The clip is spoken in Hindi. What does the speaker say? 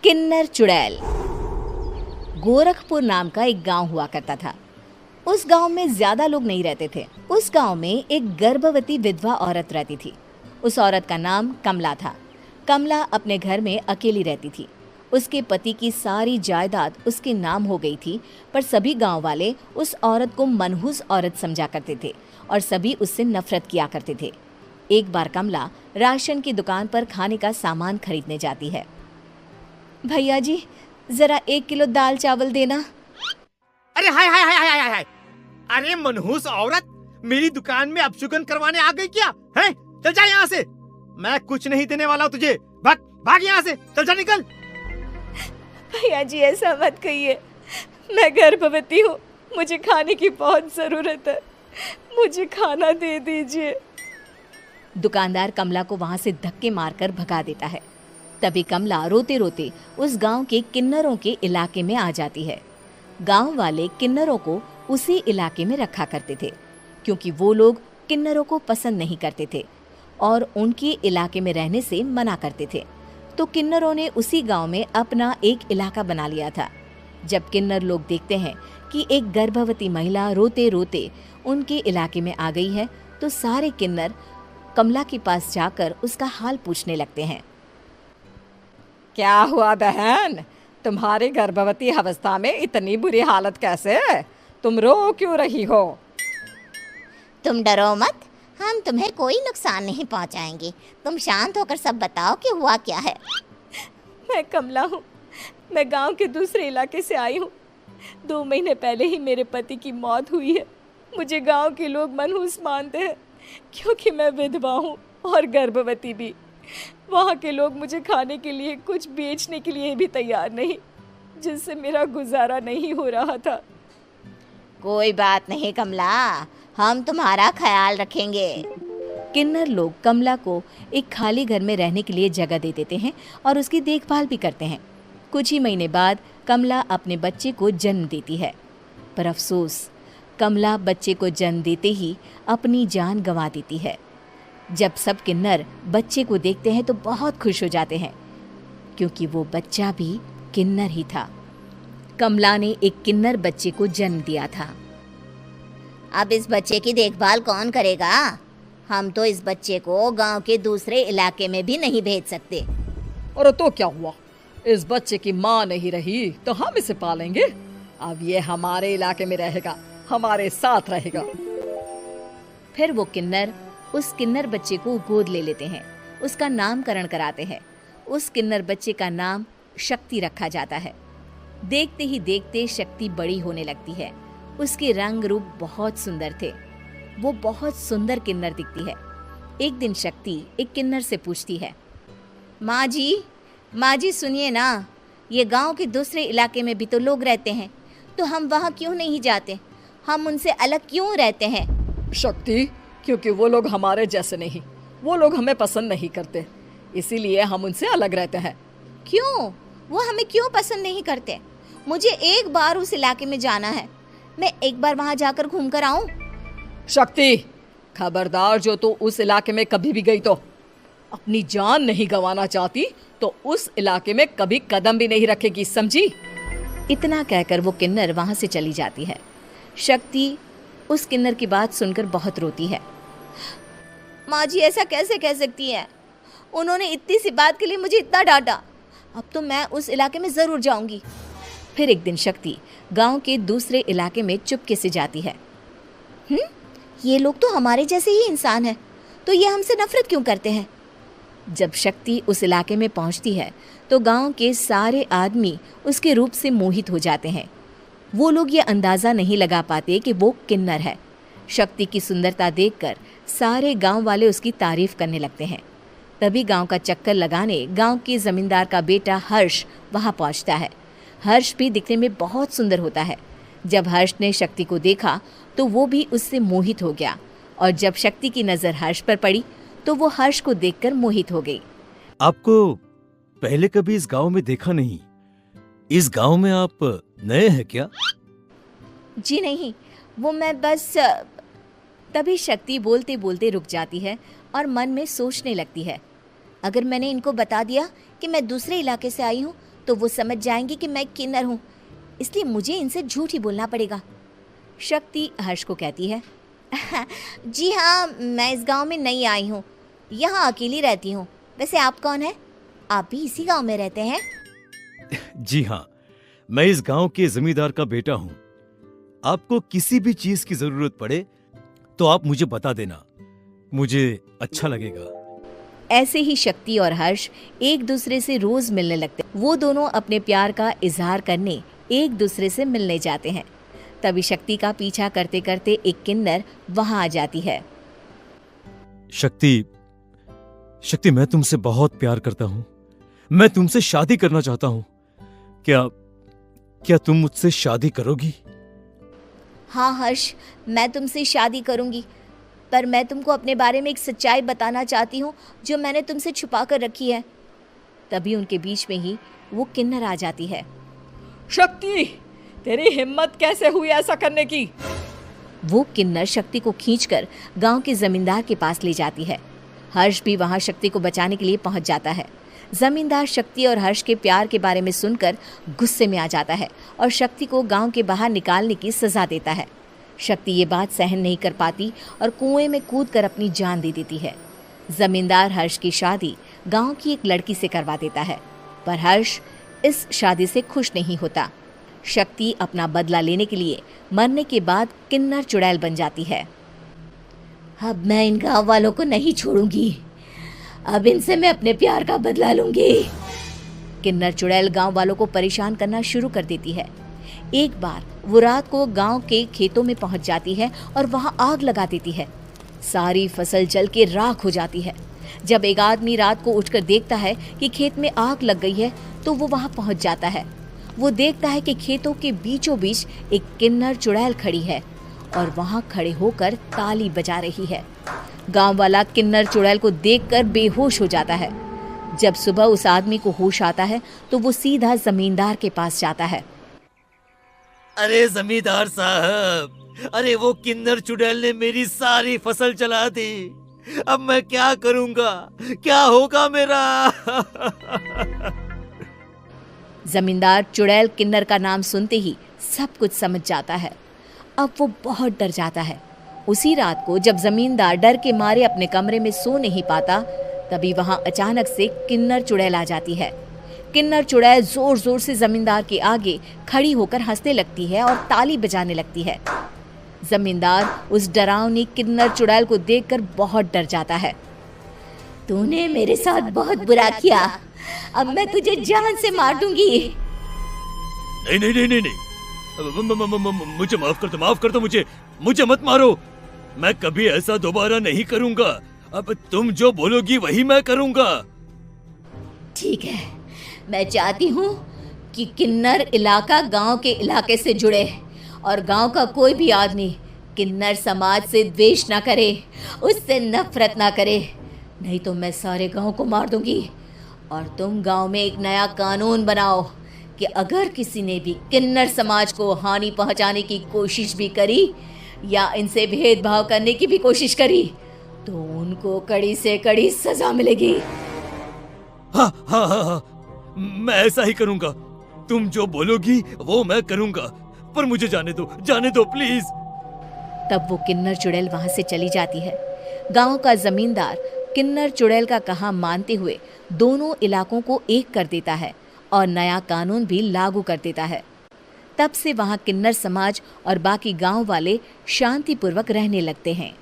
किन्नर चुड़ैल। गोरखपुर नाम का एक गांव हुआ करता था। उस गांव में ज्यादा लोग नहीं रहते थे। उस गांव में एक गर्भवती विधवा औरत रहती थी। उस औरत का नाम कमला था। कमला अपने घर में अकेली रहती थी। उसके पति की सारी जायदाद उसके नाम हो गई थी, पर सभी गांव वाले उस औरत को मनहूस औरत समझा करते थे और सभी उससे नफरत किया करते थे। एक बार कमला राशन की दुकान पर खाने का सामान खरीदने जाती है। भैया जी, जरा 1 किलो दाल चावल देना। अरे हाय हाय हाय हाय हाय! अरे मनहूस औरत, मेरी दुकान में अपशुगन करवाने आ गई क्या? हैं? चल जा यहाँ से, मैं कुछ नहीं देने वाला हूँ तुझे। भाग भाग यहाँ से, चल जा, निकल। भैया जी, ऐसा मत कहिए, मैं गर्भवती हूँ, मुझे खाने की बहुत जरूरत है, मुझे खाना दे दीजिए। दुकानदार कमला को वहां से धक्के मारकर भगा देता है। तभी कमला रोते रोते उस गांव के किन्नरों के इलाके में आ जाती है। गांव वाले किन्नरों को उसी इलाके में रखा करते थे, क्योंकि वो लोग किन्नरों को पसंद नहीं करते थे और उनके इलाके में रहने से मना करते थे। तो किन्नरों ने उसी गांव में अपना एक इलाका बना लिया था। जब किन्नर लोग देखते हैं कि एक गर्भवती महिला रोते रोते उनके इलाके में आ गई है, तो सारे किन्नर कमला के पास जाकर उसका हाल पूछने लगते हैं। क्या हुआ बहन, तुम्हारी गर्भवती अवस्था में इतनी बुरी हालत कैसे? तुम रो क्यों रही हो? तुम डरो मत, हम तुम्हें कोई नुकसान नहीं पहुंचाएंगे। तुम शांत होकर सब बताओ कि हुआ क्या है। मैं कमला हूँ, मैं गांव के दूसरे इलाके से आई हूँ। 2 महीने पहले ही मेरे पति की मौत हुई है। मुझे गांव के लोग मनहूस मानते हैं, क्योंकि मैं विधवा हूँ और गर्भवती भी। वहाँ के लोग मुझे खाने के लिए कुछ बेचने के लिए भी तैयार नहीं, जिससे मेरा गुजारा नहीं हो रहा था। कोई बात नहीं कमला, हम तुम्हारा ख्याल रखेंगे। किन्नर लोग कमला को एक खाली घर में रहने के लिए जगह दे देते हैं और उसकी देखभाल भी करते हैं। कुछ ही महीने बाद कमला अपने बच्चे को जन्म देती है, पर अफसोस, कमला बच्चे को जन्म देते ही अपनी जान गंवा देती है। जब सब किन्नर बच्चे को देखते हैं तो बहुत खुश हो जाते हैं, क्योंकि वो बच्चा भी किन्नर ही था। कमला ने एक किन्नर बच्चे को जन्म दिया था। अब इस बच्चे की देखभाल कौन करेगा? हम तो इस बच्चे को गांव के दूसरे इलाके में भी नहीं भेज सकते। और तो क्या हुआ, इस बच्चे की माँ नहीं रही तो हम इसे पालेंगे। अब ये हमारे इलाके में रहेगा, हमारे साथ रहेगा। फिर वो किन्नर उस किन्नर बच्चे को गोद ले लेते हैं, उसका नामकरण कराते हैं। उस किन्नर बच्चे का नाम शक्ति रखा जाता है। देखते ही देखते शक्ति बड़ी होने लगती है। उसके रंग रूप बहुत सुंदर थे। वो बहुत सुंदर किन्नर दिखती है। एक दिन शक्ति एक किन्नर से पूछती है, माँ जी सुनिए ना, ये गांव के दूसरे इलाके में भी तो लोग रहते हैं, तो हम वहाँ क्यों नहीं जाते? हम उनसे अलग क्यों रहते हैं? शक्ति, क्योंकि वो लोग हमारे जैसे नहीं, वो लोग हमें पसंद नहीं करते, इसीलिए हम उनसे अलग रहते हैं। क्यों? वो हमें क्यों पसंद नहीं करते? मुझे एक बार उस इलाके में जाना है, मैं एक बार वहाँ जाकर घूम कर आऊँ। शक्ति, खबरदार, जो तू उस इलाके में कभी भी गई तो अपनी जान नहीं गंवाना चाहती तो उस इलाके में कभी कदम भी नहीं रखेगी, समझी? इतना कहकर वो किन्नर वहाँ से चली जाती है। शक्ति उस किन्नर की बात सुनकर बहुत रोती है। माँ जी, ऐसा कैसे कह सकती हैं? उन्होंने इतनी सी बात के लिए मुझे इतना डांटा। अब तो मैं उस इलाके में ज़रूर जाऊंगी। फिर एक दिन शक्ति गांव के दूसरे इलाके में चुपके से जाती है। ये लोग तो हमारे जैसे ही इंसान हैं, तो ये हमसे नफरत क्यों करते हैं? जब शक्ति उस इलाके में पहुंचती है तो गांव के सारे आदमी उसके रूप से मोहित हो जाते हैं। वो लोग ये अंदाज़ा नहीं लगा पाते कि वो किन्नर है। शक्ति की सुंदरता देखकर सारे गांव वाले उसकी तारीफ करने लगते हैं। तभी गांव का चक्कर लगाने गांव के जमींदार का बेटा हर्ष वहां पहुंचता है। हर्ष भी दिखने में बहुत सुंदर होता है। जब हर्ष ने शक्ति को देखा तो वो भी उससे मोहित हो गया, और जब शक्ति की नज़र हर्ष पर पड़ी तो वो हर्ष को देखकर मोहित हो गई। आपको पहले कभी इस गांव में देखा नहीं। इस गांव में आप नए हैं क्या? जी नहीं, वो मैं बस। तभी शक्ति बोलते बोलते रुक जाती है और मन में सोचने लगती है, अगर मैंने इनको बता दिया कि मैं दूसरे इलाके से आई हूँ तो वो समझ जाएंगे कि मैं किन्नर हूँ, इसलिए मुझे इनसे झूठ ही बोलना पड़ेगा। शक्ति हर्ष को कहती है, जी हाँ, मैं इस गांव में नई आई हूँ, यहाँ अकेली रहती हूँ। वैसे आप कौन है? आप भी इसी गांव में रहते हैं? जी हाँ, मैं इस गांव के जमींदार का बेटा हूँ। आपको किसी भी चीज की जरूरत पड़े तो आप मुझे बता देना, मुझे अच्छा लगेगा। ऐसे ही शक्ति और हर्ष एक दूसरे से रोज मिलने लगते। वो दोनों अपने प्यार का इजहार करने एक दूसरे से मिलने जाते हैं। तभी शक्ति का पीछा करते करते एक किन्नर वहां आ जाती है। शक्ति, शक्ति, मैं तुमसे बहुत प्यार करता हूँ। मैं तुमसे शादी करना चाहता हूँ। क्या तुम मुझसे शादी करोगी? हाँ हर्ष, मैं तुमसे शादी करूँगी, पर मैं तुमको अपने बारे में एक सच्चाई बताना चाहती हूँ जो मैंने तुमसे छुपा कर रखी है। तभी उनके बीच में ही वो किन्नर आ जाती है। शक्ति, तेरी हिम्मत कैसे हुई ऐसा करने की? वो किन्नर शक्ति को खींचकर गांव के जमींदार के पास ले जाती है। हर्ष भी वहां शक्ति को बचाने के लिए पहुंच जाता है। जमींदार शक्ति और हर्ष के प्यार के बारे में सुनकर गुस्से में आ जाता है और शक्ति को गांव के बाहर निकालने की सजा देता है। शक्ति ये बात सहन नहीं कर पाती और कुएं में कूदकर अपनी जान दे देती है। जमींदार हर्ष की शादी गांव की एक लड़की से करवा देता है, पर हर्ष इस शादी से खुश नहीं होता। शक्ति अपना बदला लेने के लिए मरने के बाद किन्नर चुड़ैल बन जाती है। अब मैं इन गाँव वालों को नहीं छोड़ूंगी, अब इनसे मैं अपने प्यार का बदला लूंगी। किन्नर चुड़ैल गांव वालों को परेशान करना शुरू कर देती है। एक बार वो रात को गांव के खेतों में पहुंच जाती है और वहां आग लगा देती है। सारी फसल जल के राख हो जाती है। जब एक आदमी रात को उठकर देखता है कि खेत में आग लग गई है तो वो वहां पहुंच जाता है। वो देखता है कि खेतों के बीचों बीच एक किन्नर चुड़ैल खड़ी है और वहां खड़े होकर ताली बजा रही है। गांव वाला किन्नर चुड़ैल को देखकर बेहोश हो जाता है। जब सुबह उस आदमी को होश आता है तो वो सीधा जमींदार के पास जाता है। अरे जमींदार साहब, अरे वो किन्नर चुड़ैल ने मेरी सारी फसल जला दी। अब मैं क्या करूंगा? क्या होगा मेरा? जमींदार चुड़ैल किन्नर का नाम सुनते ही सब कुछ समझ जाता है। अब वो बहुत डर जाता है। उसी रात को जब जमींदार डर के मारे अपने कमरे में सो नहीं पाता, तभी वहां अचानक से किन्नर चुड़ैल आ जाती है। किन्नर चुड़ैल जोर जोर से जमींदार के आगे खड़ी होकर हंसने लगती है और ताली बजाने लगती है। जमींदार उस डरावनी किन्नर चुड़ैल को देखकर बहुत डर जाता है। तूने मेरे साथ बहुत बुरा किया, अब मैं तुझे जान से मार दूंगी। नहीं नहीं नहीं नहीं नहीं, मुझे माफ कर दो, मुझे मत मारो। मैं कभी ऐसा दोबारा नहीं करूंगा। अब तुम जो बोलोगी वही मैं करूंगा। ठीक है, मैं चाहती हूँ कि किन्नर इलाका गांव के इलाके से जुड़े और गांव का कोई भी आदमी किन्नर समाज से द्वेष ना करे, उससे नफरत ना करे, नहीं तो मैं सारे गांव को मार दूंगी। और तुम गांव में एक नया कानून बनाओ कि अगर किसी ने भी किन्नर समाज को हानि पहुंचाने की कोशिश भी करी या इनसे भेदभाव करने की भी कोशिश करी तो उनको कड़ी से कड़ी सजा मिलेगी। हाँ हाँ हाँ हाँ, मैं ऐसा ही करूंगा। तुम जो बोलोगी वो मैं करूंगा, पर मुझे जाने दो प्लीज। तब वो किन्नर चुड़ैल वहां से चली जाती है। गांव का जमींदार किन्नर चुड़ैल का कहा मानते हुए दोनों इलाकों को एक कर देता है और नया कानून भी लागू कर देता है। तब से वहां किन्नर समाज और बाकी गांव वाले शांतिपूर्वक रहने लगते हैं।